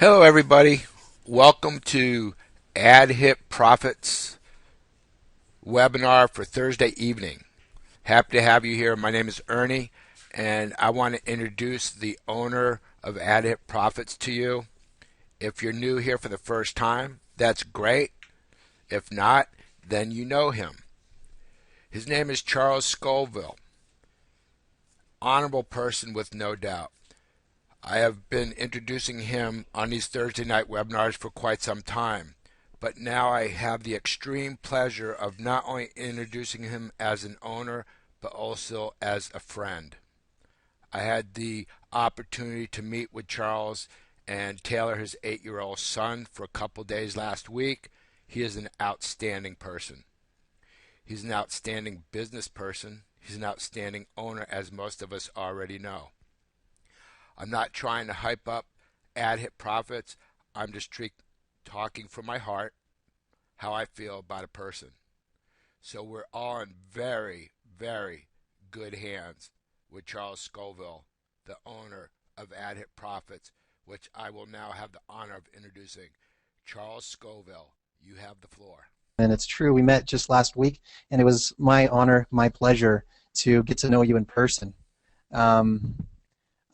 Hello, everybody. Welcome to AdHip Profits webinar for Thursday evening. Happy to have you here. My name is Ernie, and I want to introduce the owner of AdHip Profits to you. If you're new here for the first time, that's great. If not, then you know him. His name is Charles Scoville. Honorable person with no doubt. I have been introducing him on these Thursday night webinars for quite some time, but now I have the extreme pleasure of not only introducing him as an owner, but also as a friend. I had the opportunity to meet with Charles and Taylor, his 8-year-old son, for a couple days last week. He is an outstanding person. He's an outstanding business person. He's an outstanding owner, as most of us already know. I'm not trying to hype up AdHip Profits. I'm just talking from my heart how I feel about a person. So we're all in very, very good hands with Charles Scoville, the owner of AdHip Profits, which I will now have the honor of introducing. Charles Scoville, you have the floor. And it's true, we met just last week, and it was my honor, my pleasure to get to know you in person.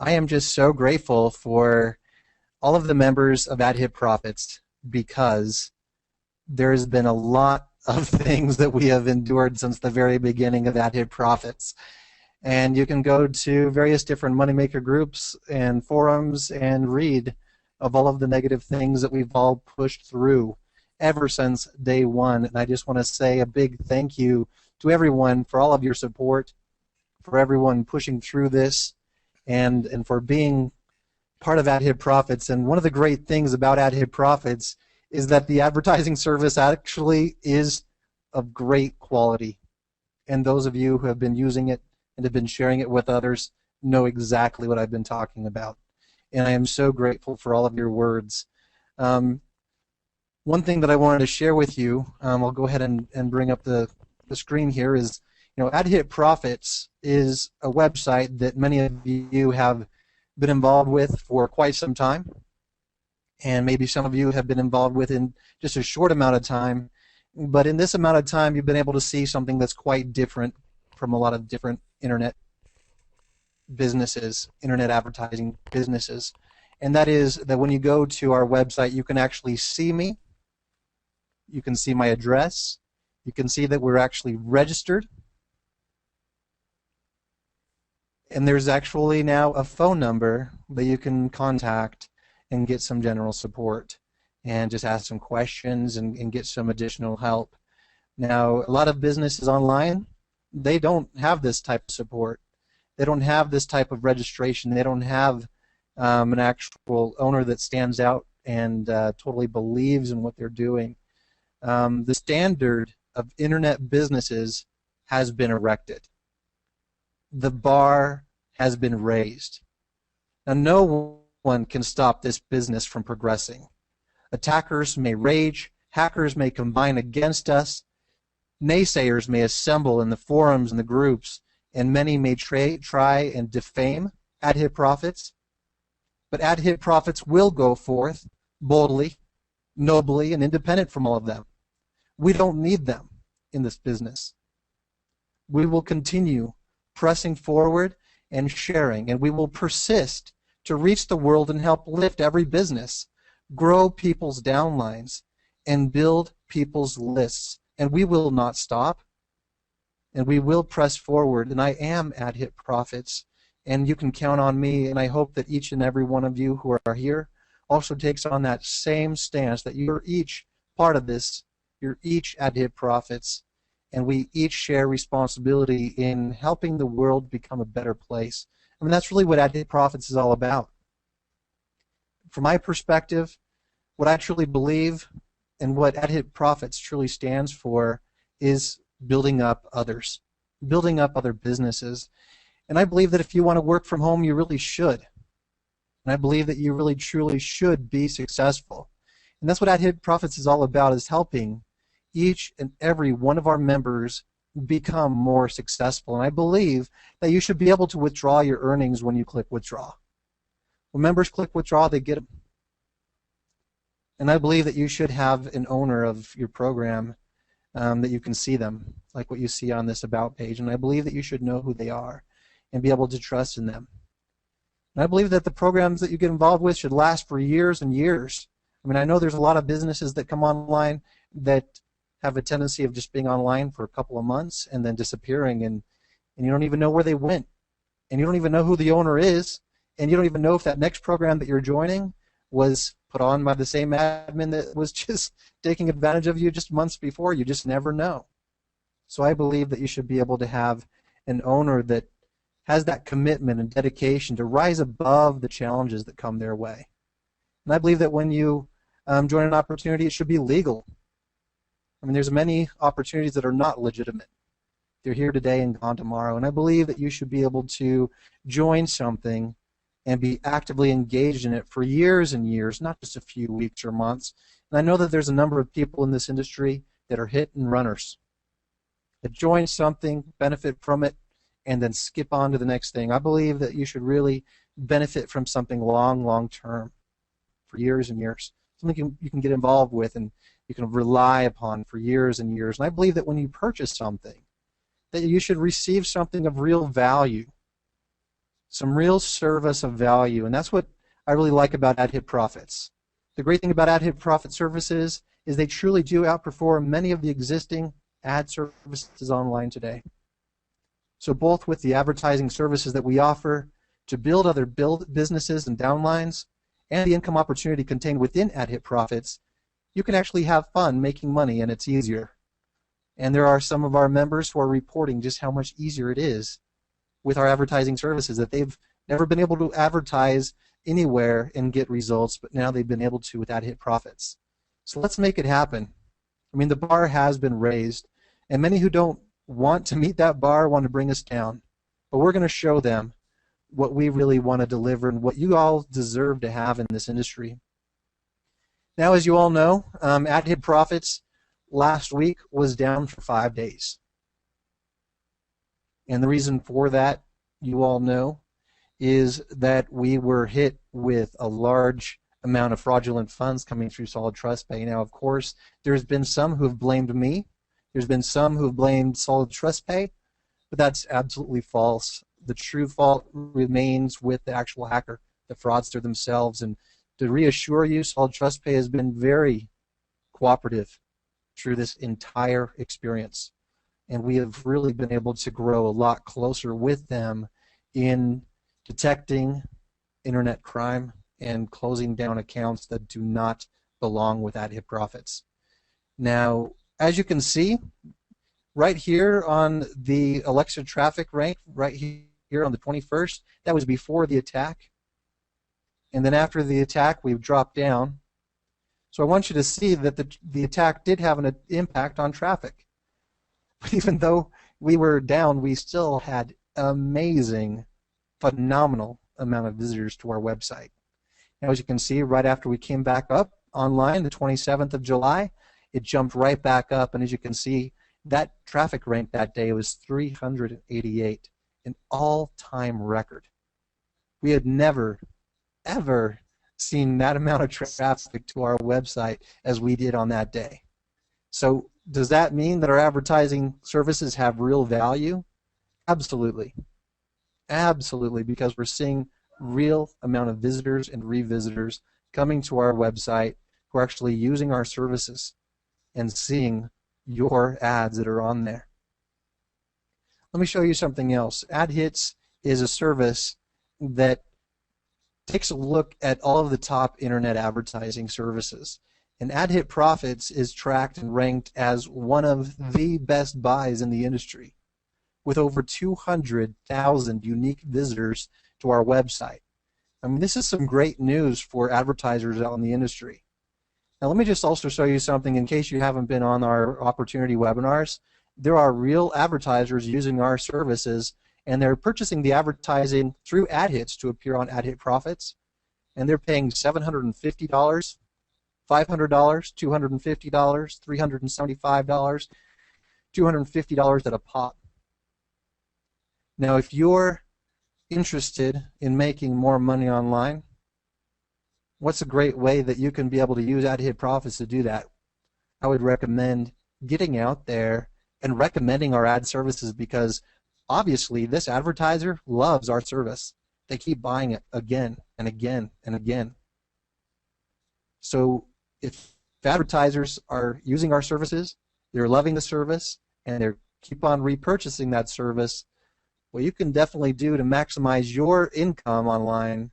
I am just so grateful for all of the members of AdHip Profits because there's been a lot of things that we have endured since the very beginning of AdHip Profits. And you can go to various different moneymaker groups and forums and read of all of the negative things that we've all pushed through ever since day one. And I just want to say a big thank you to everyone for all of your support, for everyone pushing through this, and for being part of AdHip Profits. And one of the great things about AdHip Profits is that the advertising service actually is of great quality. And those of you who have been using it and have been sharing it with others know exactly what I've been talking about. And I am so grateful for all of your words. One thing that I wanted to share with you, I'll go ahead and bring up the screen here, is AdHip Profits is a website that many of you have been involved with for quite some time, and maybe some of you have been involved with in just a short amount of time, but in this amount of time you've been able to see something that's quite different from a lot of different internet businesses, internet advertising businesses, and that is that when you go to our website you can actually see me, you can see my address, you can see that we're actually registered, and there's actually now a phone number that you can contact and get some general support and just ask some questions and get some additional help. Now, a lot of businesses online, they don't have this type of support. They don't have this type of registration. They don't have an actual owner that stands out and totally believes in what they're doing. The standard of internet businesses has been erected. The bar has been raised. Now, no one can stop this business from progressing. Attackers may rage, hackers may combine against us, naysayers may assemble in the forums and the groups, and many may try and defame AdHip Profits. But AdHip Profits will go forth boldly, nobly, and independent from all of them. We don't need them in this business. We will continue pressing forward and sharing, and we will persist to reach the world and help lift every business, grow people's downlines, and build people's lists. And we will not stop, and we will press forward. And I am AdHip Profits, and you can count on me, and I hope that each and every one of you who are here also takes on that same stance, that you're each part of this, you're each AdHip Profits, and we each share responsibility in helping the world become a better place. I mean, that's really what AdHip Profits is all about. From my perspective, what I truly believe and what AdHip Profits truly stands for is building up others, building up other businesses. And I believe that if you want to work from home, you really should. And I believe that you really truly should be successful. And that's what AdHip Profits is all about, is helping each and every one of our members become more successful. And I believe that you should be able to withdraw your earnings when you click withdraw. When members click withdraw, they get them. And I believe that you should have an owner of your program that you can see them, like what you see on this About page. And I believe that you should know who they are and be able to trust in them. And I believe that the programs that you get involved with should last for years and years. I mean, I know there's a lot of businesses that come online that have a tendency of just being online for a couple of months and then disappearing, and you don't even know where they went, and you don't even know who the owner is, and you don't even know if that next program that you're joining was put on by the same admin that was just taking advantage of you just months before. You just never know. So I believe that you should be able to have an owner that has that commitment and dedication to rise above the challenges that come their way. And I believe that when you join an opportunity, it should be legal. I mean, there's many opportunities that are not legitimate. They're here today and gone tomorrow. And I believe that you should be able to join something and be actively engaged in it for years and years, not just a few weeks or months. And I know that there's a number of people in this industry that are hit and runners, that join something, benefit from it, and then skip on to the next thing. I believe that you should really benefit from something long term, for years and years. Something you can get involved with and you can rely upon for years and years. And I believe that when you purchase something, that you should receive something of real value, some real service of value. And that's what I really like about AdHit Profits. The great thing about AdHit Profit services is they truly do outperform many of the existing ad services online today. So both with the advertising services that we offer to build other businesses and downlines and the income opportunity contained within AdHit Profits, you can actually have fun making money, and it's easier. And there are some of our members who are reporting just how much easier it is with our advertising services, that they've never been able to advertise anywhere and get results, but now they've been able to with AdHit Profits. So let's make it happen. I mean, the bar has been raised, and many who don't want to meet that bar want to bring us down. But we're going to show them what we really want to deliver and what you all deserve to have in this industry. Now, as you all know, AdHit Profits last week was down for 5 days. And the reason for that, you all know, is that we were hit with a large amount of fraudulent funds coming through Solid Trust Pay. Now, of course, there's been some who have blamed me. There's been some who have blamed Solid Trust Pay, but that's absolutely false. The true fault remains with the actual hacker, the fraudster themselves. And to reassure you, Solid Trust Pay has been very cooperative through this entire experience. And we have really been able to grow a lot closer with them in detecting internet crime and closing down accounts that do not belong with AdHit Profits. Now, as you can see, right here on the Alexa traffic rank, right here on the 21st, that was before the attack. And then after the attack, we've dropped down. So I want you to see that the attack did have an impact on traffic. But even though we were down, we still had amazing, phenomenal amount of visitors to our website. Now, as you can see, right after we came back up online, the 27th of July, it jumped right back up. And as you can see, that traffic rank that day was 388, an all-time record. We had never, ever seen that amount of traffic to our website as we did on that day. So does that mean that our advertising services have real value? Absolutely. Absolutely, because we're seeing real amount of visitors and revisitors coming to our website who are actually using our services and seeing your ads that are on there. Let me show you something else. AdHits is a service that takes a look at all of the top internet advertising services. And AdHit Profits is tracked and ranked as one of the best buys in the industry, with over 200,000 unique visitors to our website. I mean, this is some great news for advertisers out in the industry. Now, let me just also show you something in case you haven't been on our opportunity webinars. There are real advertisers using our services, and they're purchasing the advertising through AdHits to appear on AdHit Profits, and they're paying $750, $500, $250, $375, $250 at a pop. Now, if you're interested in making more money online, What's a great way that you can be able to use ad hit profits to do that? I would recommend getting out there and recommending our ad services, because obviously this advertiser loves our service. They keep buying it again and again and again. So if advertisers are using our services, they're loving the service, and they keep on repurchasing that service, what you can definitely do to maximize your income online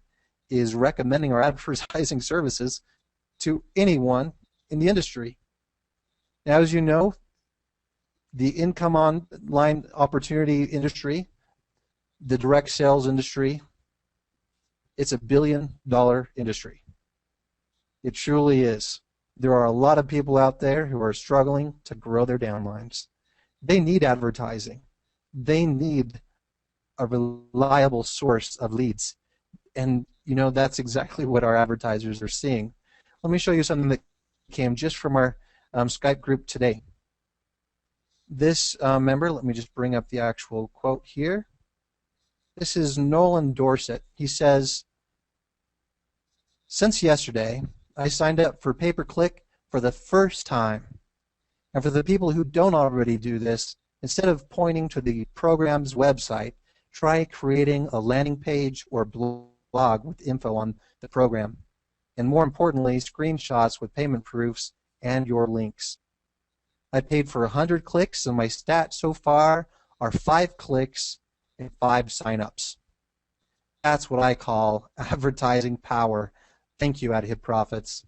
is recommending our advertising services to anyone in the industry. Now, as you know, the income online opportunity industry, the direct sales industry, it's $1 billion industry. It truly is. There are a lot of people out there who are struggling to grow their downlines. They need advertising. They need a reliable source of leads. And, that's exactly what our advertisers are seeing. Let me show you something that came just from our Skype group today. This member, let me just bring up the actual quote here. This is Nolan Dorset. He says, "Since yesterday, I signed up for pay-per-click for the first time. And for the people who don't already do this, instead of pointing to the program's website, try creating a landing page or blog with info on the program. And more importantly, screenshots with payment proofs and your links. I paid for 100 clicks, and my stats so far are 5 clicks and 5 signups. That's what I call advertising power. Thank you, Ad Hit Profits."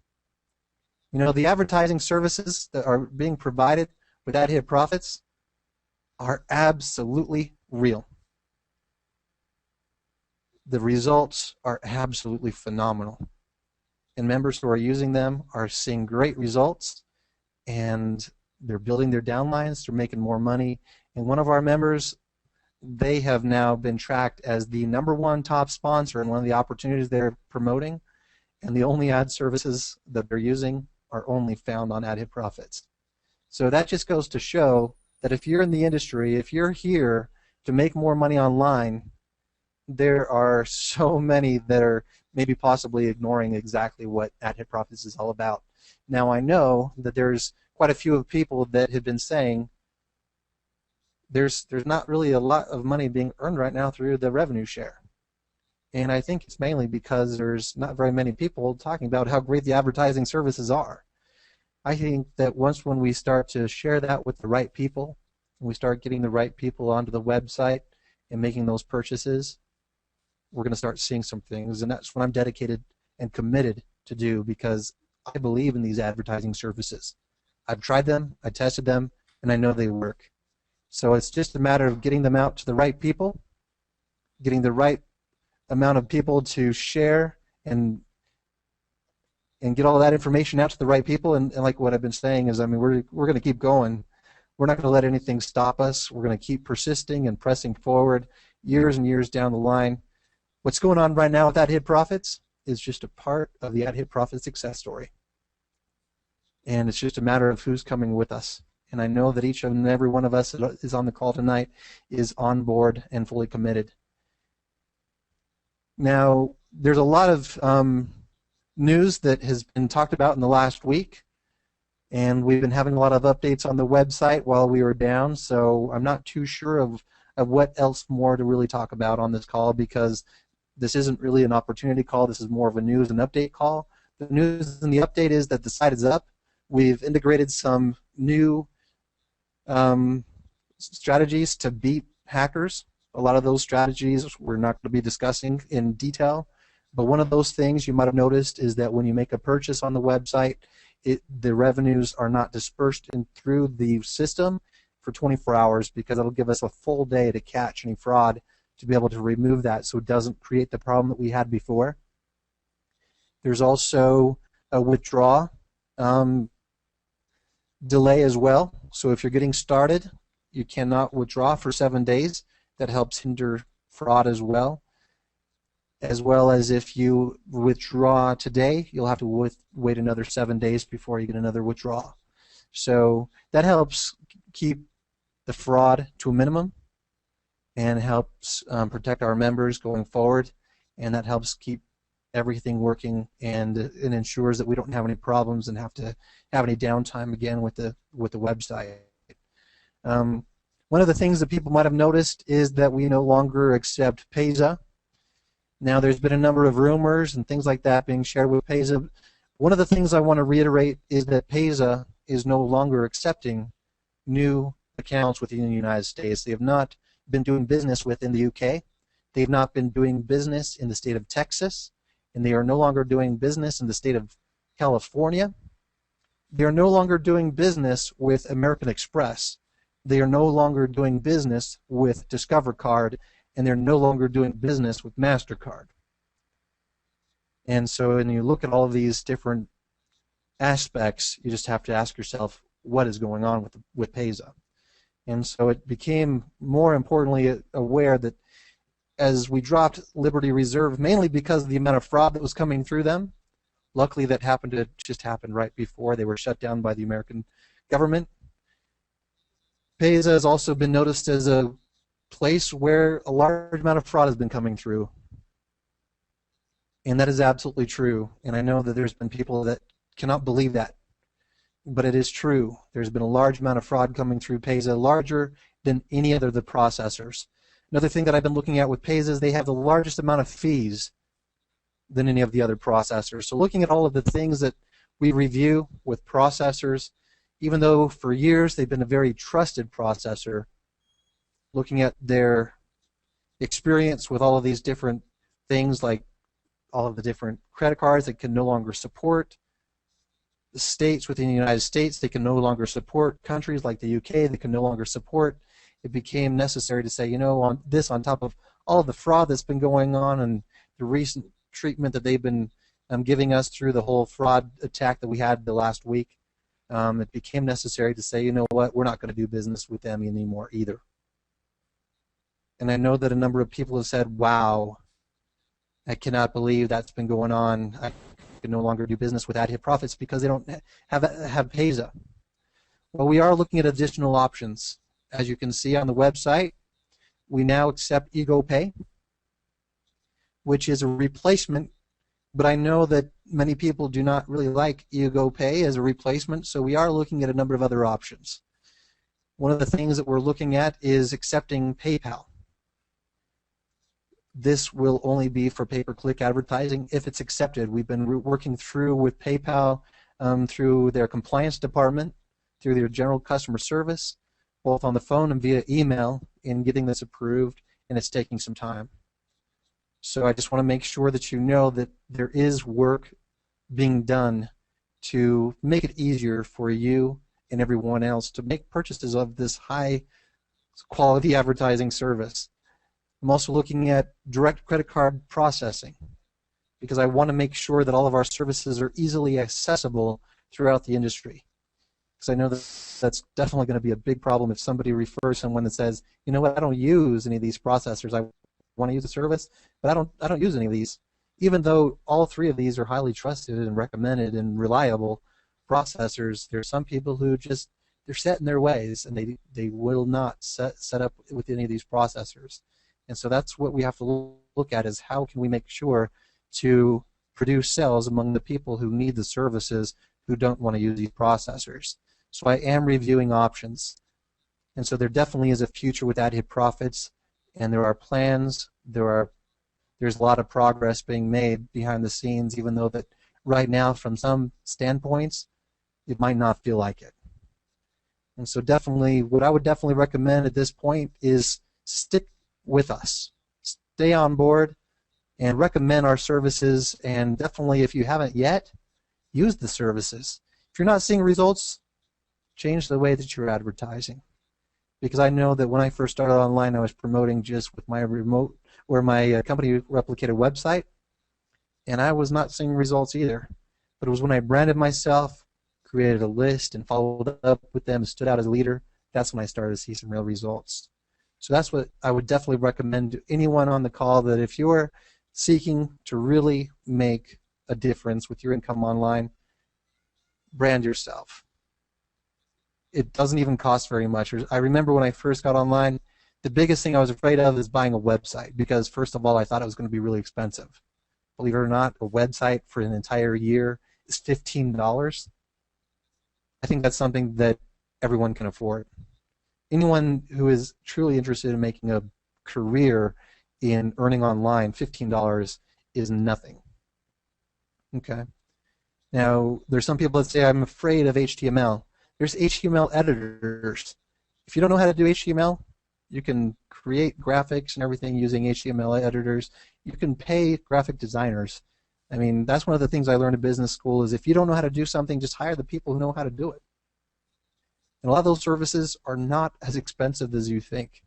The advertising services that are being provided with Ad Hit Profits are absolutely real. The results are absolutely phenomenal. And members who are using them are seeing great results, and they're building their downlines, they're making more money. And one of our members, they have now been tracked as the #1 top sponsor in one of the opportunities they're promoting, and the only ad services that they're using are only found on Ad Hit Profits. So that just goes to show that if you're in the industry, if you're here to make more money online, there are so many that are maybe possibly ignoring exactly what Ad Hit Profits is all about. Now, I know that there's quite a few people that have been saying there's not really a lot of money being earned right now through the revenue share. And I think it's mainly because there's not very many people talking about how great the advertising services are. I think that when we start to share that with the right people, and we start getting the right people onto the website and making those purchases, we're going to start seeing some things. And that's what I'm dedicated and committed to do, because I believe in these advertising services. I've tried them, I tested them, and I know they work. So it's just a matter of getting them out to the right people, getting the right amount of people to share and get all that information out to the right people. And like what I've been saying is, we're going to keep going. We're not going to let anything stop us. We're going to keep persisting and pressing forward years and years down the line. What's going on right now with Ad Hit Profits is just a part of the Ad Hit Profits success story. And it's just a matter of who's coming with us. And I know that each and every one of us that is on the call tonight is on board and fully committed. Now, there's a lot of news that has been talked about in the last week, and we've been having a lot of updates on the website while we were down, so I'm not too sure of what else more to really talk about on this call, because this isn't really an opportunity call. This is more of a news and update call. The news and the update is that the site is up. We've integrated some new strategies to beat hackers. A lot of those strategies we're not going to be discussing in detail, but one of those things you might have noticed is that when you make a purchase on the website, the revenues are not dispersed through the system for 24 hours, because it'll give us a full day to catch any fraud, to be able to remove that so it doesn't create the problem that we had before. There's also a withdraw delay as well. So if you're getting started, you cannot withdraw for 7 days. That helps hinder fraud as well. As well as if you withdraw today, you'll have to wait another 7 days before you get another withdrawal. So that helps keep the fraud to a minimum and helps protect our members going forward, and that helps keep everything working, and it ensures that we don't have any problems and have to have any downtime again with the website. Um, One of the things that people might have noticed is that we no longer accept Payza. Now, there's been a number of rumors and things like that being shared with Payza. One of the things I want to reiterate is that Payza is no longer accepting new accounts within the United States. They have not been doing business within the UK. They have not been doing business in the state of Texas, and they are no longer doing business in the state of California. They are no longer doing business with American Express. They are no longer doing business with Discover Card, and they're no longer doing business with MasterCard. And so when you look at all of these different aspects, you just have to ask yourself what is going on with Payza. And so it became more importantly aware that as we dropped Liberty Reserve, mainly because of the amount of fraud that was coming through them, luckily that happened to just happen right before they were shut down by the American government. Payza has also been noticed as a place where a large amount of fraud has been coming through. And that is absolutely true. And I know that there's been people that cannot believe that. But it is true. There's been a large amount of fraud coming through Payza, larger than any other of the processors. Another thing that I've been looking at with Payza is they have the largest amount of fees than any of the other processors. So looking at all of the things that we review with processors, even though for years they've been a very trusted processor, looking at their experience with all of these different things like all of the different credit cards that can no longer support, the states within the United States they can no longer support, countries like the UK they can no longer support, it became necessary to say, you know, on top of all of the fraud that's been going on and the recent treatment that they've been giving us through the whole fraud attack that we had the last week, it became necessary to say, you know what, we're not going to do business with them anymore either. And I know that a number of people have said, wow, I cannot believe that's been going on. I can no longer do business with AHP Profits because they don't have Payza. Well, we are looking at additional options. As you can see on the website, we now accept EgoPay, which is a replacement, but I know that many people do not really like EgoPay as a replacement, so we are looking at a number of other options. One of the things that we're looking at is accepting PayPal. This will only be for pay-per-click advertising if it's accepted. We've been working through with PayPal through their compliance department, through their general customer service, both on the phone and via email, in getting this approved, and it's taking some time. So I just want to make sure that you know that there is work being done to make it easier for you and everyone else to make purchases of this high-quality advertising service. I'm also looking at direct credit card processing because I want to make sure that all of our services are easily accessible throughout the industry. Because I know that that's definitely going to be a big problem if somebody refers someone that says, you know what, I don't use any of these processors. I want to use the service, but I don't use any of these. Even though all three of these are highly trusted and recommended and reliable processors, there's some people who just, they're set in their ways and they will not set up with any of these processors. And so that's what we have to look at, is how can we make sure to produce sales among the people who need the services who don't want to use these processors. So I am reviewing options. And so there definitely is a future with AHP Profits, and there are plans, there's a lot of progress being made behind the scenes, even though that right now from some standpoints it might not feel like it. And so definitely, what I would definitely recommend at this point is stick with us. Stay on board and recommend our services, and definitely if you haven't yet, use the services. If you're not seeing results, change the way that you're advertising. Because I know that when I first started online, I was promoting just with my remote or my company replicated website, and I was not seeing results either. But it was when I branded myself, created a list, and followed up with them and stood out as a leader, that's when I started to see some real results. So that's what I would definitely recommend to anyone on the call, that if you're seeking to really make a difference with your income online, brand yourself. It doesn't even cost very much. I remember when I first got online, the biggest thing I was afraid of is buying a website, because first of all, I thought it was going to be really expensive. believe it or not, a website for an entire year is $15. I think that's something that everyone can afford. Anyone who is truly interested in making a career in earning online, $15 is nothing. Okay. Now, there's some people that say, I'm afraid of HTML. There's HTML editors. If you don't know how to do HTML, you can create graphics and everything using HTML editors. You can pay graphic designers. I mean, that's one of the things I learned in business school is if you don't know how to do something, just hire the people who know how to do it. And a lot of those services are not as expensive as you think.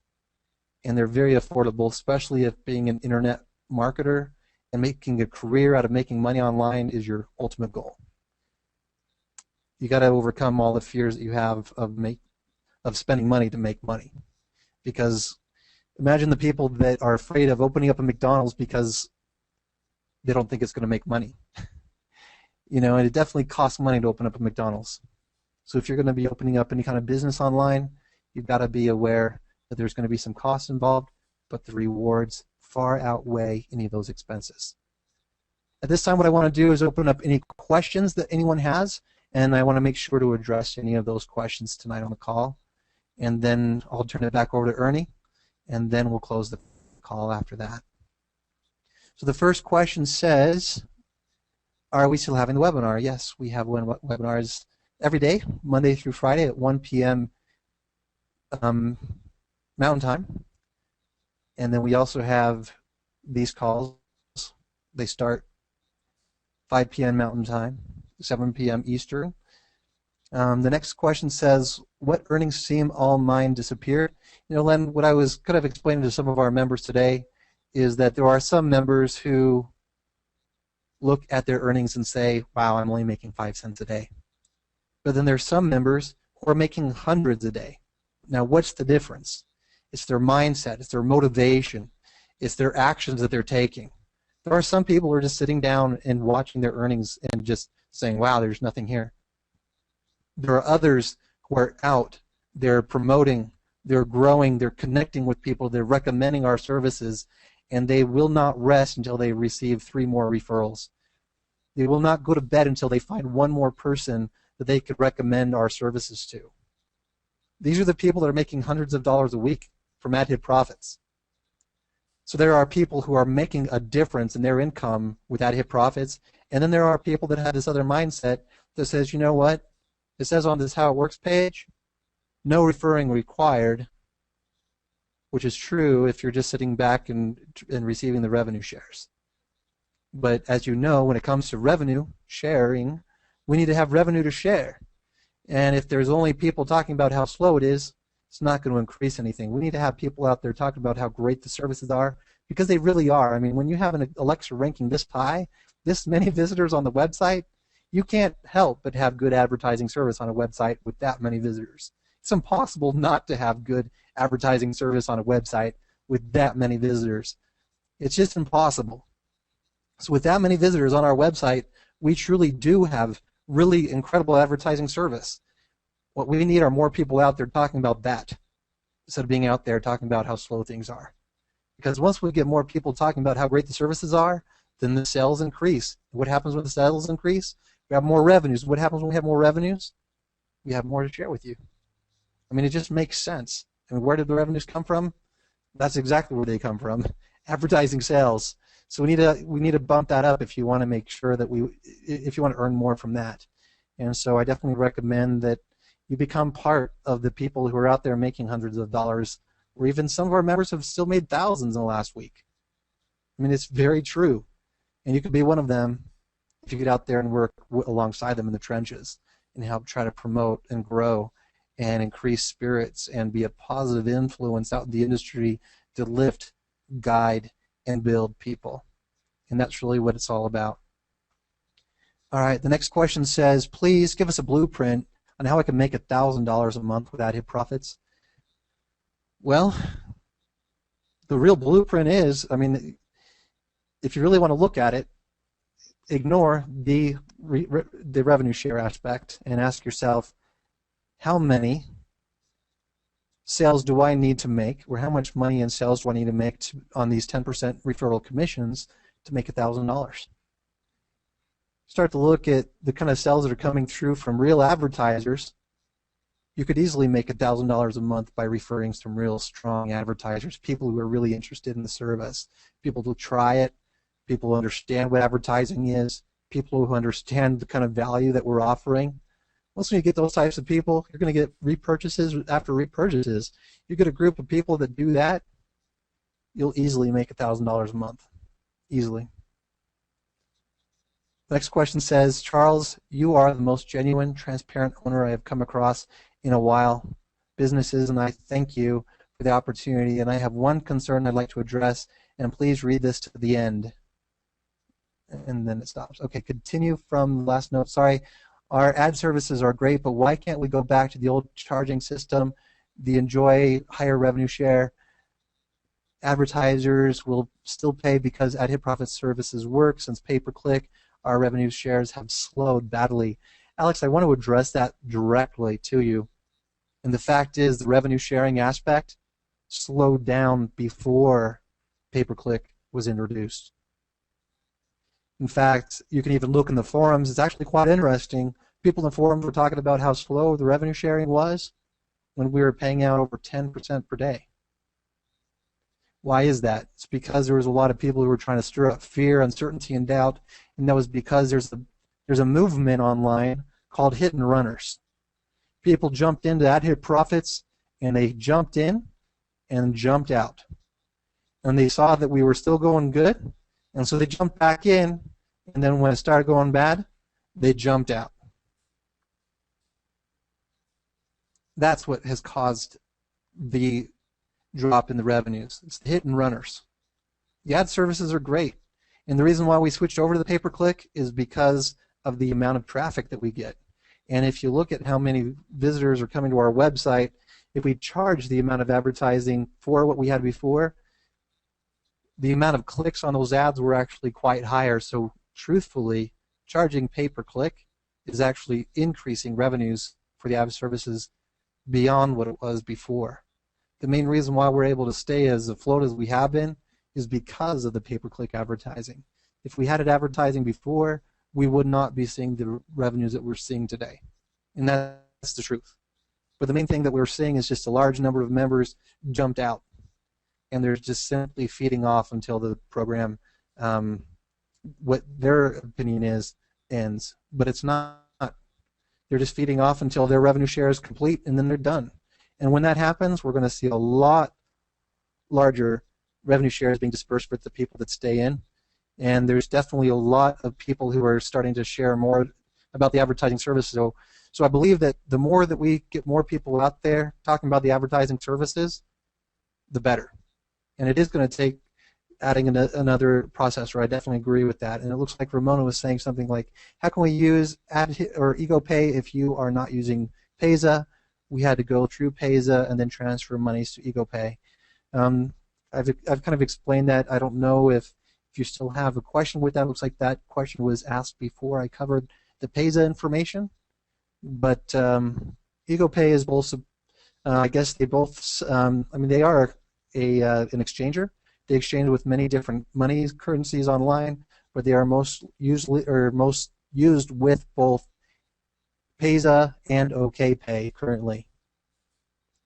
And they're very affordable, especially if being an internet marketer and making a career out of making money online is your ultimate goal. You got to overcome all the fears that you have of spending money to make money. Because imagine the people that are afraid of opening up a McDonald's because they don't think it's going to make money. And it definitely costs money to open up a McDonald's. So if you're going to be opening up any kind of business online, you've got to be aware that there's going to be some costs involved, but the rewards far outweigh any of those expenses. At this time, what I want to do is open up any questions that anyone has, and I want to make sure to address any of those questions tonight on the call. And then I'll turn it back over to Ernie, and then we'll close the call after that. So the first question says, are we still having the webinar? Yes, we have webinars every day, Monday through Friday at 1 p.m. Mountain Time. And then we also have these calls. They start 5 p.m. Mountain Time, 7 p.m. Eastern. The next question says, what earnings seem all mine disappeared? Len, what I was kind of explaining to some of our members today is that there are some members who look at their earnings and say, wow, I'm only making 5 cents a day. But then there's some members who are making hundreds a day. Now, what's the difference? It's their mindset, it's their motivation, it's their actions that they're taking. There are some people who are just sitting down and watching their earnings and just saying, wow, there's nothing here. There are others who are out, they're promoting, they're growing, they're connecting with people, they're recommending our services, and they will not rest until they receive 3 more referrals. They will not go to bed until they find 1 more person that they could recommend our services to. These are the people that are making hundreds of dollars a week from ad hit profits. So there are people who are making a difference in their income with ad hit profits, and then there are people that have this other mindset that says, you know what, it says on this How It Works page, no referring required, which is true if you're just sitting back and receiving the revenue shares. But as you know, when it comes to revenue sharing, we need to have revenue to share. And if there's only people talking about how slow it is, it's not going to increase anything. We need to have people out there talking about how great the services are, because they really are. I mean, when you have an Alexa ranking this high, this many visitors on the website, you can't help but have good advertising service on a website with that many visitors. It's impossible not to have good advertising service on a website with that many visitors. It's just impossible. So with that many visitors on our website, we truly do have really incredible advertising service. What we need are more people out there talking about that instead of being out there talking about how slow things are. Because once we get more people talking about how great the services are, then the sales increase. What happens when the sales increase? We have more revenues. What happens when we have more revenues? We have more to share with you. I mean, it just makes sense. I mean, where did the revenues come from? That's exactly where they come from. Advertising sales. So we need to bump that up if you want to make sure that if you want to earn more from that. And so I definitely recommend that you become part of the people who are out there making hundreds of dollars, or even some of our members have still made thousands in the last week. I mean, it's very true. And you could be one of them if you get out there and work alongside them in the trenches and help try to promote and grow and increase spirits and be a positive influence out in the industry to lift, guide, and build people. And that's really what it's all about. All right, the next question says, please give us a blueprint on how I can make $1,000 a month without hit profits. Well, the real blueprint is, I mean, if you really want to look at it, ignore the revenue share aspect and ask yourself, how many sales do I need to make, or how much money in sales do I need to make on these 10% referral commissions to make $1,000. Start to look at the kind of sales that are coming through from real advertisers. You could easily make $1,000 a month by referring some real strong advertisers, people who are really interested in the service, people who try it, people who understand what advertising is, people who understand the kind of value that we're offering. Once you get those types of people, you're going to get repurchases after repurchases. You get a group of people that do that, you'll easily make $1,000 a month. Easily. The next question says, Charles, you are the most genuine, transparent owner I have come across in a while. Businesses, and I thank you for the opportunity. And I have one concern I'd like to address, and please read this to the end. And then it stops. Okay, continue from the last note. Sorry. Our ad services are great, but why can't we go back to the old charging system, the enjoy higher revenue share? Advertisers will still pay because ad hit profit services work. Since pay-per-click, our revenue shares have slowed badly. Alex, I want to address that directly to you. And the fact is the revenue sharing aspect slowed down before pay-per-click was introduced. In fact, you can even look in the forums. It's actually quite interesting. People in the forums were talking about how slow the revenue sharing was when we were paying out over 10% per day. Why is that? It's because there was a lot of people who were trying to stir up fear, uncertainty, and doubt, and that was because there's a movement online called hit and runners. People jumped into ad hit profits, and they jumped in and jumped out. And they saw that we were still going good, and so they jumped back in, and then when it started going bad, they jumped out. That's what has caused the drop in the revenues. It's the hit and runners. The ad services are great, and the reason why we switched over to the pay-per-click is because of the amount of traffic that we get. And if you look at how many visitors are coming to our website, if we charge the amount of advertising for what we had before, the amount of clicks on those ads were actually quite higher. So truthfully, charging pay-per-click is actually increasing revenues for the ad services beyond what it was before. The main reason why we're able to stay as afloat as we have been is because of the pay-per-click advertising. If we had it advertising before, we would not be seeing the revenues that we're seeing today. And that's the truth. But the main thing that we're seeing is just a large number of members jumped out. And they're just simply feeding off until the program, what their opinion is, ends. But it's not. They're just feeding off until their revenue share is complete, and then they're done. And when that happens, we're going to see a lot larger revenue shares being dispersed with the people that stay in. And there's definitely a lot of people who are starting to share more about the advertising service. So I believe that the more that we get more people out there talking about the advertising services, the better. And it is going to take adding another processor. I definitely agree with that. And it looks like Ramona was saying something like, how can we use EgoPay if you are not using Payza? We had to go through Payza and then transfer monies to EgoPay. I've kind of explained that. I don't know if you still have a question with that. It looks like that question was asked before I covered the Payza information. But EgoPay is both, I guess they both, they are an exchanger. They exchange with many different money currencies online, but they are most used with both Payza and OKPay currently.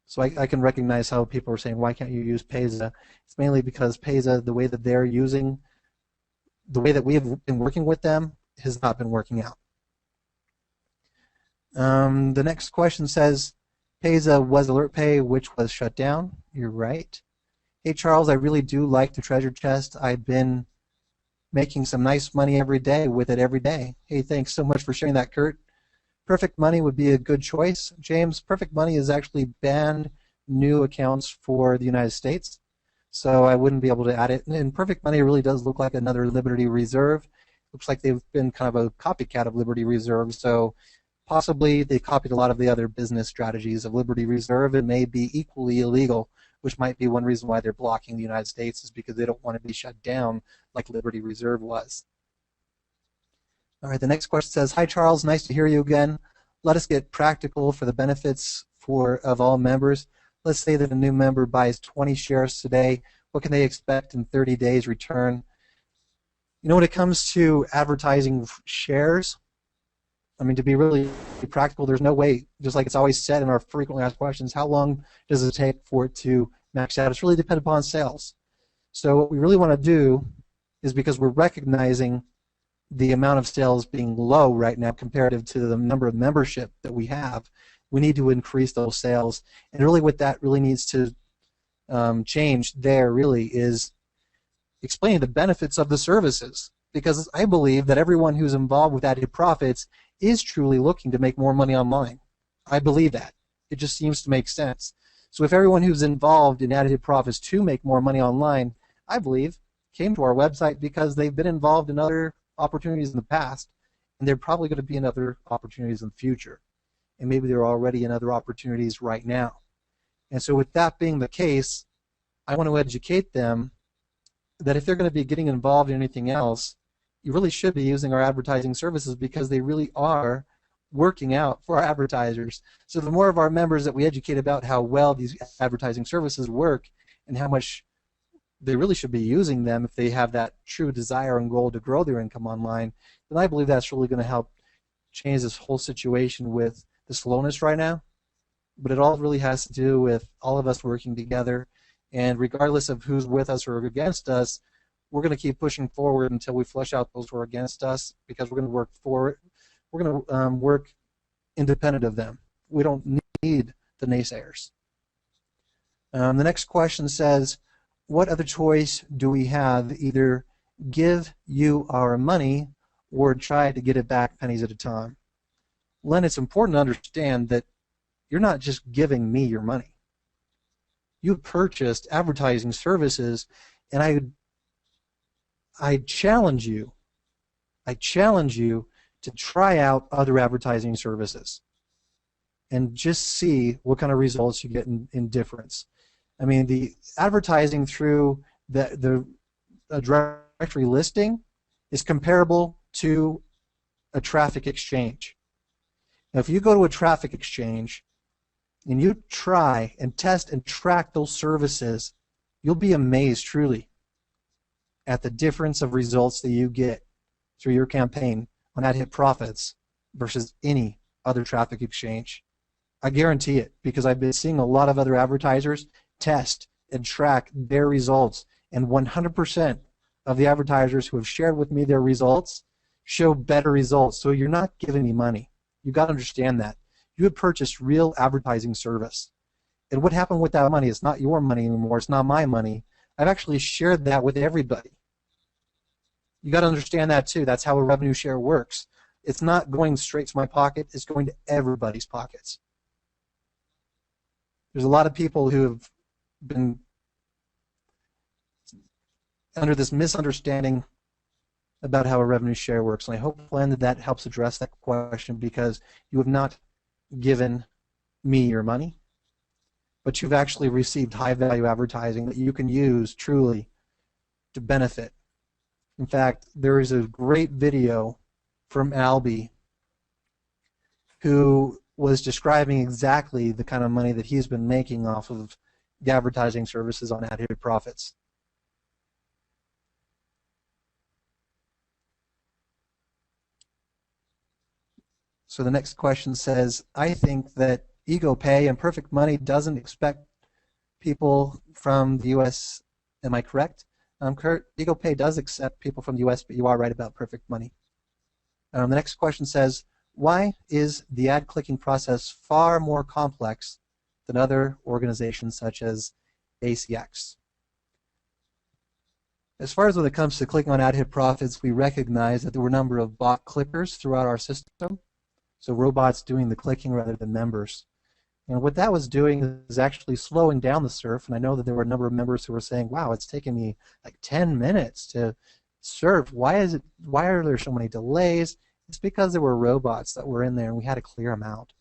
So I can recognize how people are saying, why can't you use Payza? It's mainly because Payza, the way that they're using, the way that we have been working with them, has not been working out. The next question says, Payza was AlertPay, which was shut down. You're right. Hey, Charles, I really do like the treasure chest. I've been making some nice money every day with it every day. Hey, thanks so much for sharing that, Kurt. Perfect Money would be a good choice. James, Perfect Money has actually banned new accounts for the United States, so I wouldn't be able to add it. And Perfect Money really does look like another Liberty Reserve. Looks like they've been kind of a copycat of Liberty Reserve, so possibly they copied a lot of the other business strategies of Liberty Reserve and may be equally illegal, which might be one reason why they're blocking the United States, is because they don't want to be shut down like Liberty Reserve was. All right, the next question says, hi, Charles, nice to hear you again. Let us get practical for the benefits of all members. Let's say that a new member buys 20 shares today. What can they expect in 30 days return? When it comes to advertising shares, I mean, to be really practical, there's no way, just like it's always said in our frequently asked questions, how long does it take for it to max out? It's really dependent upon sales. So what we really want to do is, because we're recognizing the amount of sales being low right now comparative to the number of membership that we have, we need to increase those sales. And really what that really needs to change there really is explaining the benefits of the services, because I believe that everyone who's involved with Added Profits is truly looking to make more money online. I believe that. It just seems to make sense. So if everyone who's involved in Added Profits to make more money online, I believe, came to our website because they've been involved in other opportunities in the past, and they're probably going to be in other opportunities in the future. And maybe they're already in other opportunities right now. And so with that being the case, I want to educate them that if they're going to be getting involved in anything else, you really should be using our advertising services, because they really are working out for our advertisers. So the more of our members that we educate about how well these advertising services work and how much they really should be using them if they have that true desire and goal to grow their income online, then I believe that's really going to help change this whole situation with the slowness right now. But it all really has to do with all of us working together, and regardless of who's with us or against us, we're going to keep pushing forward until we flush out those who are against us, because we're going to work for it. We're going to work independent of them. We don't need the naysayers. The next question says, what other choice do we have? Either give you our money or try to get it back pennies at a time. Len, it's important to understand that you're not just giving me your money. You purchased advertising services, and I challenge you to try out other advertising services and just see what kind of results you get in difference. I mean, the advertising through the directory listing is comparable to a traffic exchange. Now, if you go to a traffic exchange and you try and test and track those services, you'll be amazed truly at the difference of results that you get through your campaign on Ad Hit Profits versus any other traffic exchange. I guarantee it, because I've been seeing a lot of other advertisers test and track their results, and 100% of the advertisers who have shared with me their results show better results. So you're not giving me money. You've got to understand that. You have purchased real advertising service. And what happened with that money? It's not your money anymore. It's not my money. I've actually shared that with everybody. You got to understand that too. That's how a revenue share works. It's not going straight to my pocket. It's going to everybody's pockets. There's a lot of people who have been under this misunderstanding about how a revenue share works, and I hope, Glenn, that helps address that question, because you have not given me your money, but you've actually received high-value advertising that you can use truly to benefit. In fact, there is a great video from Albie who was describing exactly the kind of money that he's been making off of the advertising services on Ad Hit Profits. So the next question says, I think that Ego Pay and Perfect Money doesn't expect people from the U.S. Am I correct? Kurt, Ego Pay does accept people from the U.S., but you are right about Perfect Money. The next question says, why is the ad clicking process far more complex than other organizations such as ACX? As far as when it comes to clicking on Ad Hit Profits, we recognize that there were a number of bot clickers throughout our system, so robots doing the clicking rather than members. And what that was doing is actually slowing down the surf, and I know that there were a number of members who were saying, wow, it's taking me like 10 minutes to surf. Why are there so many delays? It's because there were robots that were in there, and we had to clear them out.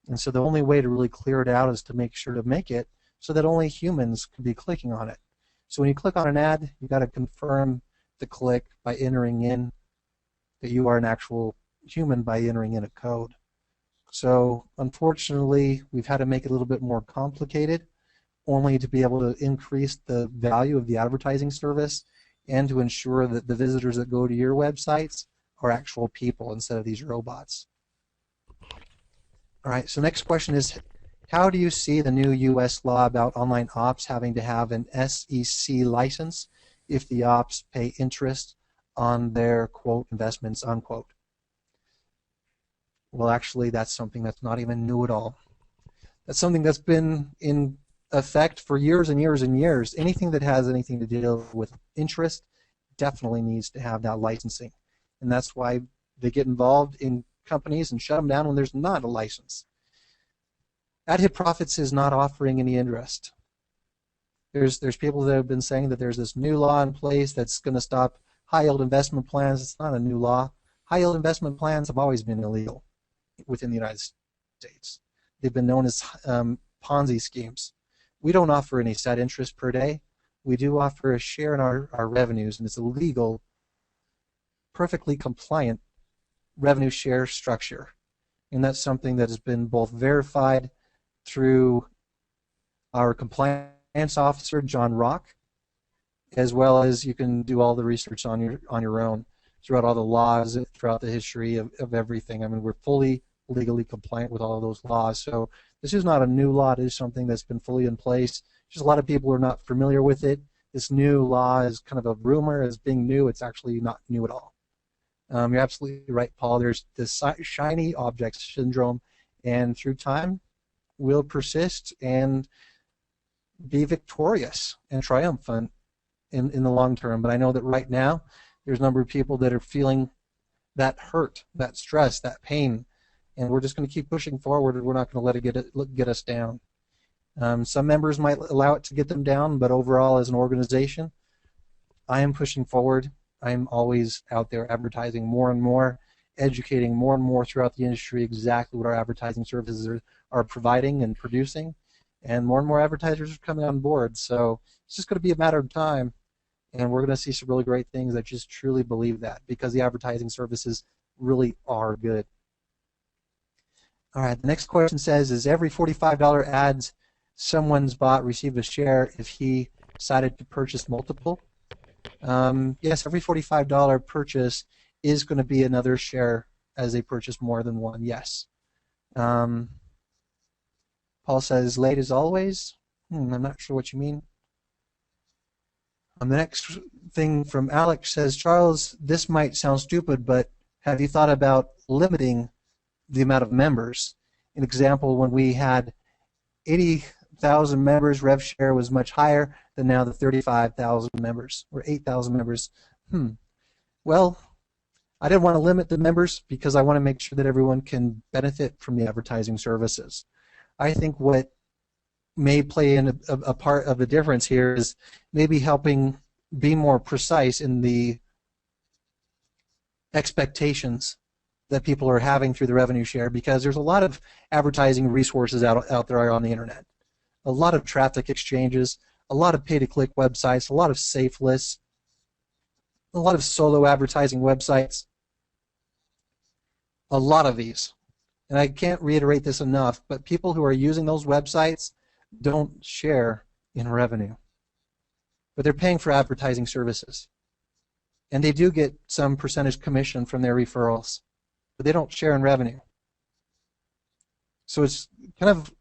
And so the only way to really clear it out is to make sure to make it so that only humans could be clicking on it. So when you click on an ad, you've got to confirm the click by entering in that you are an actual human by entering in a code. So unfortunately, we've had to make it a little bit more complicated, only to be able to increase the value of the advertising service and to ensure that the visitors that go to your websites are actual people instead of these robots. All right, so next question is, how do you see the new U.S. law about online ops having to have an SEC license if the ops pay interest on their, quote, investments, unquote? Well, actually, that's something that's not even new at all. That's something that's been in effect for years and years and years. Anything that has anything to deal with interest definitely needs to have that licensing. And that's why they get involved in companies and shut them down when there's not a license. AHP Profits is not offering any interest. There's people that have been saying that there's this new law in place that's going to stop high-yield investment plans. It's not a new law. High-yield investment plans have always been illegal within the United States. They've been known as Ponzi schemes. We don't offer any set interest per day. We do offer a share in our revenues, and it's a legal, perfectly compliant revenue share structure. And that's something that has been both verified through our compliance officer, John Rock, as well as you can do all the research on your own throughout all the laws, throughout the history of everything. I mean, we're fully legally compliant with all of those laws. So this is not a new law. It is something that's been fully in place. Just a lot of people are not familiar with it. This new law is kind of a rumor as being new. It's actually not new at all. You're absolutely right, Paul. There's this shiny object syndrome, and through time will persist and be victorious and triumphant in the long term. But I know that right now there's a number of people that are feeling that hurt, that stress, that pain, and we're just going to keep pushing forward, and we're not going to let it get us down. Some members might allow it to get them down, but overall as an organization, I am pushing forward. I'm always out there advertising more and more, educating more and more throughout the industry exactly what our advertising services are providing and producing, and more advertisers are coming on board. So it's just going to be a matter of time, and we're going to see some really great things. I just truly believe that because the advertising services really are good. All right, the next question says, is every $45 ads someone's bought receive a share if he decided to purchase multiple? Yes, every $45 purchase is going to be another share as they purchase more than one, yes. Paul says, late as always. I'm not sure what you mean. The next thing from Alex says, Charles, this might sound stupid, but have you thought about limiting the amount of members? An example, when we had 80,000 members, rev share was much higher than now the 35,000 members, or 8,000 members. Well, I didn't want to limit the members because I want to make sure that everyone can benefit from the advertising services. I think what may play in a part of the difference here is maybe helping be more precise in the expectations that people are having through the revenue share, because there's a lot of advertising resources out there on the internet. A lot of traffic exchanges, a lot of pay-to-click websites, a lot of safe lists, a lot of solo advertising websites, a lot of these. And I can't reiterate this enough, but people who are using those websites don't share in revenue. But they're paying for advertising services. And they do get some percentage commission from their referrals, but they don't share in revenue. So it's kind of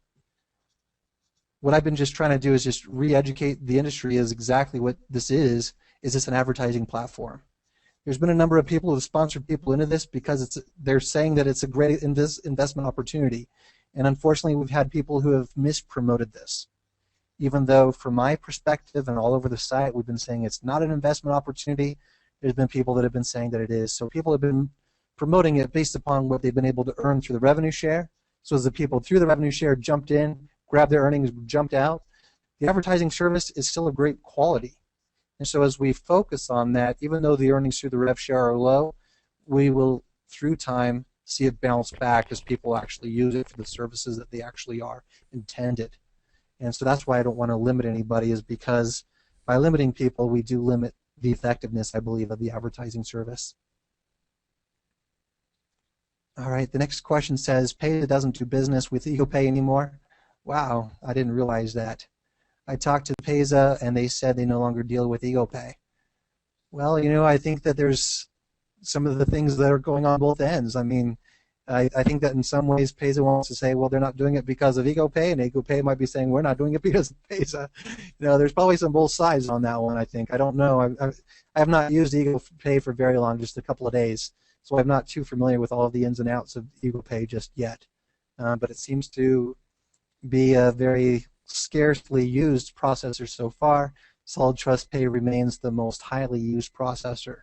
what I've been just trying to do is just re-educate the industry is exactly what this is this an advertising platform? There's been a number of people who have sponsored people into this because they're saying that it's a great investment opportunity. And unfortunately, we've had people who have mispromoted this. Even though from my perspective and all over the site, we've been saying it's not an investment opportunity, there's been people that have been saying that it is. So people have been promoting it based upon what they've been able to earn through the revenue share. So as the people through the revenue share jumped in, grabbed their earnings, jumped out, the advertising service is still of great quality. And so as we focus on that, even though the earnings through the rev share are low, we will, through time, see it bounce back as people actually use it for the services that they actually are intended. And so that's why I don't want to limit anybody, is because by limiting people, we do limit the effectiveness, I believe, of the advertising service. All right, the next question says, Payza doesn't do business with EcoPay anymore. Wow, I didn't realize that. I talked to Payza, and they said they no longer deal with EcoPay. Well, I think that there's some of the things that are going on both ends. I mean, I think that in some ways Pesa wants to say, well, they're not doing it because of EgoPay, and EgoPay might be saying we're not doing it because of Pesa. There's probably some both sides on that one. I think I don't know. I have not used EgoPay for very long, just a couple of days, so I'm not too familiar with all of the ins and outs of EgoPay just yet. But it seems to be a very scarcely used processor so far. Solid Trust Pay remains the most highly used processor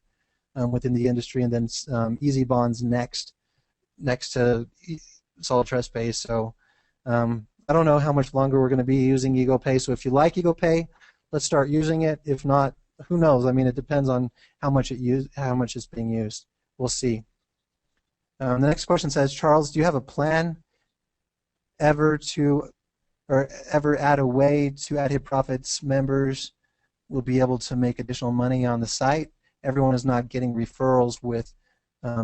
within the industry, and then Easy Bonds next to Solid Trust Pay. So I don't know how much longer we're going to be using EgoPay. So if you like EgoPay, let's start using it. If not, who knows? I mean, it depends on how much it's being used. We'll see. The next question says, Charles, do you have a plan ever add a way to AdHit Profits members will be able to make additional money on the site? Everyone is not getting referrals with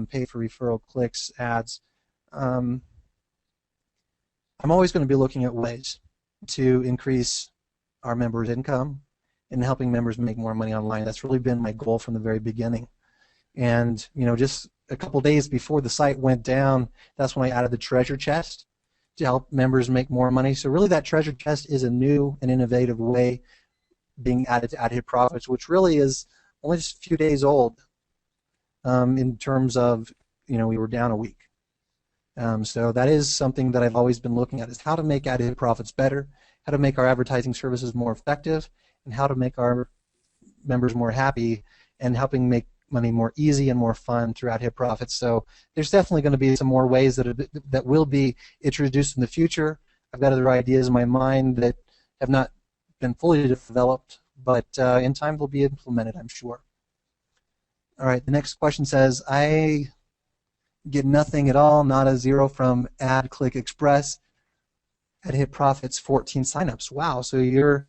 pay for referral clicks ads. I'm always going to be looking at ways to increase our members' income and helping members make more money online. That's really been my goal from the very beginning. And just a couple days before the site went down, that's when I added the treasure chest to help members make more money. So really that treasure chest is a new and innovative way being added to AdHit Profits, which really is only just a few days old in terms of, we were down a week. So that is something that I've always been looking at, is how to make AdHit Profits better, how to make our advertising services more effective, and how to make our members more happy, and helping make money more easy and more fun through AdHit Profits. So there's definitely going to be some more ways that will be introduced in the future. I've got other ideas in my mind that have not been fully developed, but in time they'll be implemented, I'm sure. All right, the next question says, I get nothing at all, not a zero from AdClick Express. AdHit Profits 14 signups. Wow, so you're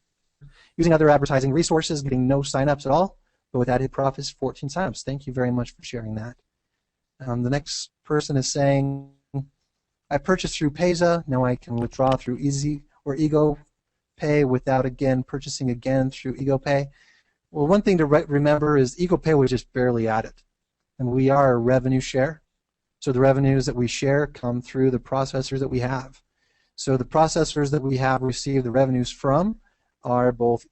using other advertising resources, getting no signups at all, but with AdHit Profits 14 signups. Thank you very much for sharing that. The next person is saying, I purchased through Pesa, now I can withdraw through Easy or EgoPay without again purchasing again through EgoPay. Well, one thing to remember is EgoPay was just barely added, and we are a revenue share. So the revenues that we share come through the processors that we have. So the processors that we have received the revenues from are both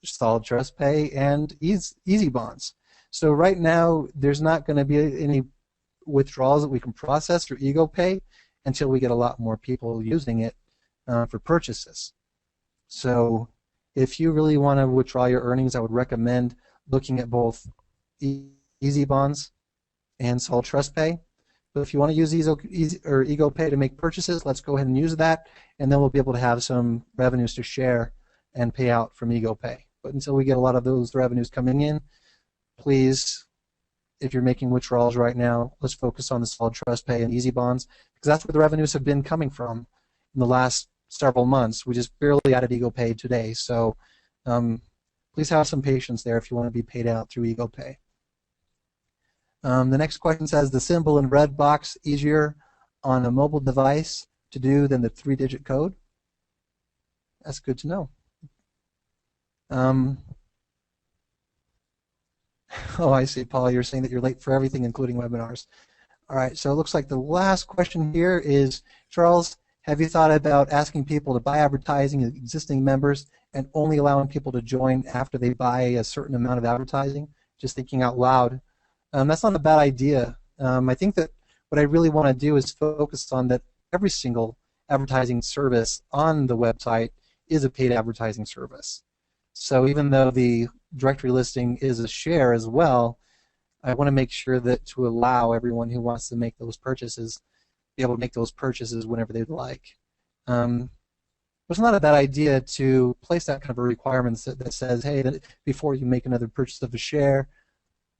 Solid Trust Pay and Easy Bonds. So right now there's not going to be any withdrawals that we can process through EgoPay until we get a lot more people using it for purchases. So if you really want to withdraw your earnings, I would recommend looking at both Easy Bonds and Solid Trust Pay. But if you want to use EgoPay to make purchases, let's go ahead and use that, and then we'll be able to have some revenues to share and pay out from EgoPay. But until we get a lot of those revenues coming in, please, if you're making withdrawals right now, let's focus on the Solid Trust Pay and Easy Bonds, because that's where the revenues have been coming from in the last several months. We just barely added EgoPay today, so please have some patience there if you want to be paid out through EgoPay. The next question says, the symbol in red box easier on a mobile device to do than the 3-digit code? That's good to know. Oh, I see, Paul. You're saying that you're late for everything, including webinars. All right, so it looks like the last question here is, Charles, have you thought about asking people to buy advertising as existing members and only allowing people to join after they buy a certain amount of advertising? Just thinking out loud. That's not a bad idea. I think that what I really want to do is focus on that every single advertising service on the website is a paid advertising service. So even though the directory listing is a share as well, I want to make sure that to allow everyone who wants to make those purchases be able to make those purchases whenever they'd like. It's not a bad idea to place that kind of a requirement that says, hey, that before you make another purchase of a share,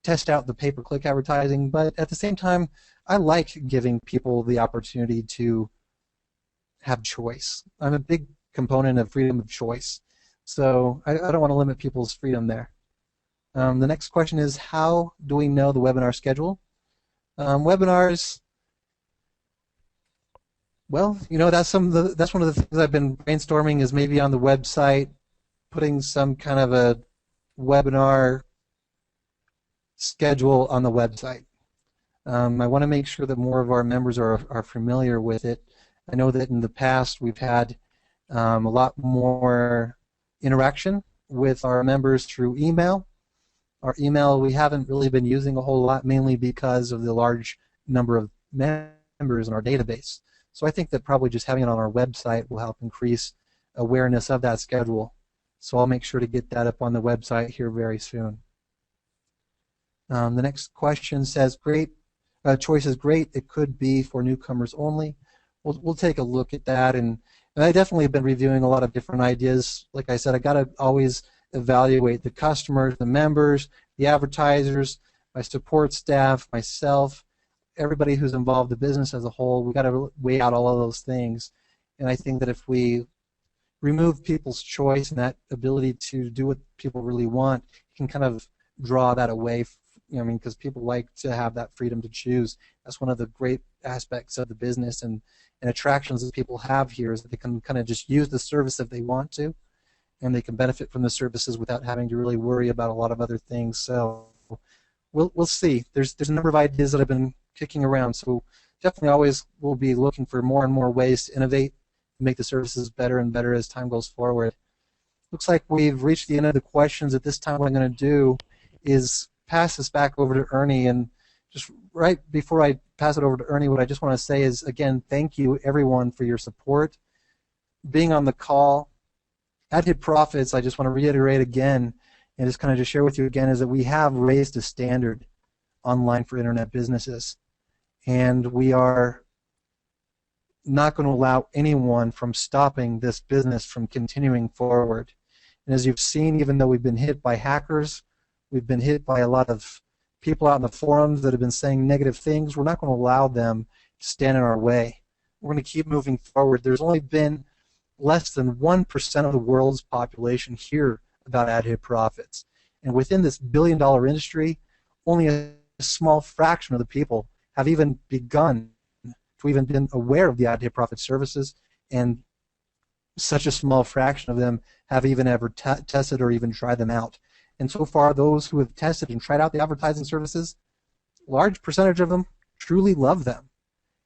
test out the pay-per-click advertising. But at the same time, I like giving people the opportunity to have choice. I'm a big component of freedom of choice. So I don't want to limit people's freedom there. The next question is, how do we know the webinar schedule? Webinars, well, that's one of the things I've been brainstorming, is maybe on the website putting some kind of a webinar schedule on the website. I want to make sure that more of our members are familiar with it. I know that in the past we've had a lot more interaction with our members through email. Our email we haven't really been using a whole lot, mainly because of the large number of members in our database. So I think that probably just having it on our website will help increase awareness of that schedule. So I'll make sure to get that up on the website here very soon. The next question says, great, choice is great. It could be for newcomers only. We'll take a look at that, and I definitely have been reviewing a lot of different ideas. Like I said, I got to always evaluate the customers, the members, the advertisers, my support staff, myself, everybody who's involved, the business as a whole. We got to weigh out all of those things, and I think that if we remove people's choice and that ability to do what people really want, you can kind of draw that away. I mean, because people like to have that freedom to choose. That's one of the great aspects of the business and attractions that people have here, is that they can kind of just use the service if they want to, and they can benefit from the services without having to really worry about a lot of other things. So we'll see. There's a number of ideas that have been kicking around, so definitely always we'll be looking for more and more ways to innovate and make the services better and better as time goes forward. Looks like we've reached the end of the questions. At this time, what I'm going to do is pass this back over to Ernie, and just right before I pass it over to Ernie, what I just want to say is, again, thank you everyone for your support, being on the call. AdHit Profits, I just want to reiterate again and just kind of just share with you again, is that we have raised a standard online for internet businesses, and we are not going to allow anyone from stopping this business from continuing forward. And as you've seen, even though we've been hit by hackers, we've been hit by a lot of people out in the forums that have been saying negative things, we're not going to allow them to stand in our way. We're going to keep moving forward. There's only been less than 1% of the world's population hear about AdHit Profits. And within this billion-dollar industry, only a small fraction of the people have even begun to even been aware of the AdHit Profit services, and such a small fraction of them have even ever tested or even tried them out. And so far, those who have tested and tried out the advertising services, a large percentage of them truly love them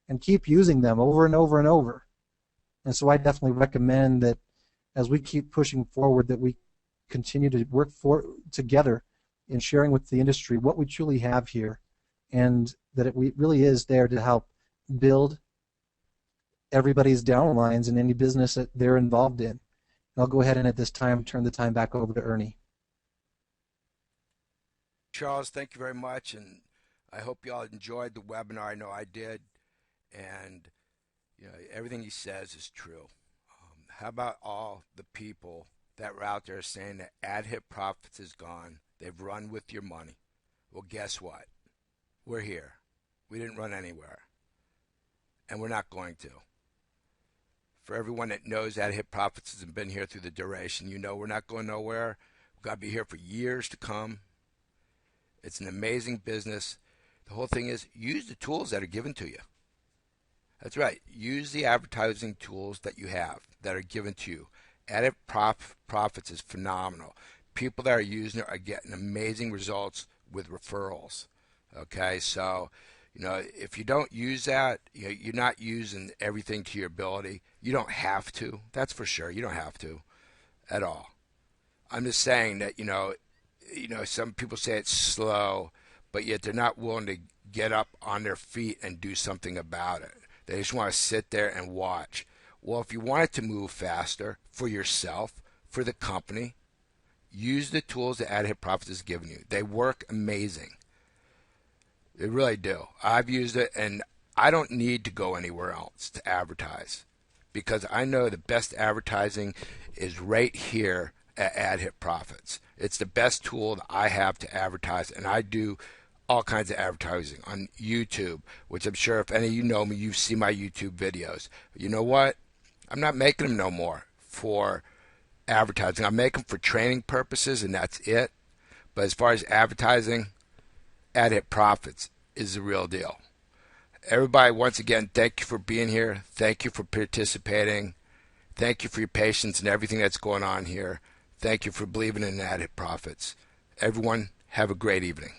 and keep using them over and over and over. And so I definitely recommend that as we keep pushing forward, that we continue to work together in sharing with the industry what we truly have here, and that it really is there to help build everybody's downlines in any business that they're involved in. And I'll go ahead and at this time turn the time back over to Ernie. Charles, thank you very much, and I hope you all enjoyed the webinar. I know I did, and everything he says is true. How about all the people that were out there saying that AdHit Profits is gone? They've run with your money. Well, guess what? We're here. We didn't run anywhere, and we're not going to. For everyone that knows AdHit Profits has been here through the duration, we're not going nowhere. We've got to be here for years to come. It's an amazing business. The whole thing is, use the tools that are given to you. That's right. Use the advertising tools that you have, that are given to you. AdHit Profits is phenomenal. People that are using it are getting amazing results with referrals. Okay, so if you don't use that, you're not using everything to your ability. You don't have to. That's for sure. You don't have to at all. I'm just saying that some people say it's slow, but yet they're not willing to get up on their feet and do something about it. They just want to sit there and watch. Well, if you want it to move faster for yourself, for the company, use the tools that AdHit Profits has given you. They work amazing. They really do. I've used it, and I don't need to go anywhere else to advertise, because I know the best advertising is right here at AdHit Profits. It's the best tool that I have to advertise, and I do all kinds of advertising on YouTube, which I'm sure if any of you know me, you've seen my YouTube videos. You know what? I'm not making them no more for advertising. I make them for training purposes, and that's it. But as far as advertising, AdHit Profits is the real deal. Everybody, once again, thank you for being here. Thank you for participating. Thank you for your patience and everything that's going on here. Thank you for believing in AdHit Profits. Everyone, have a great evening.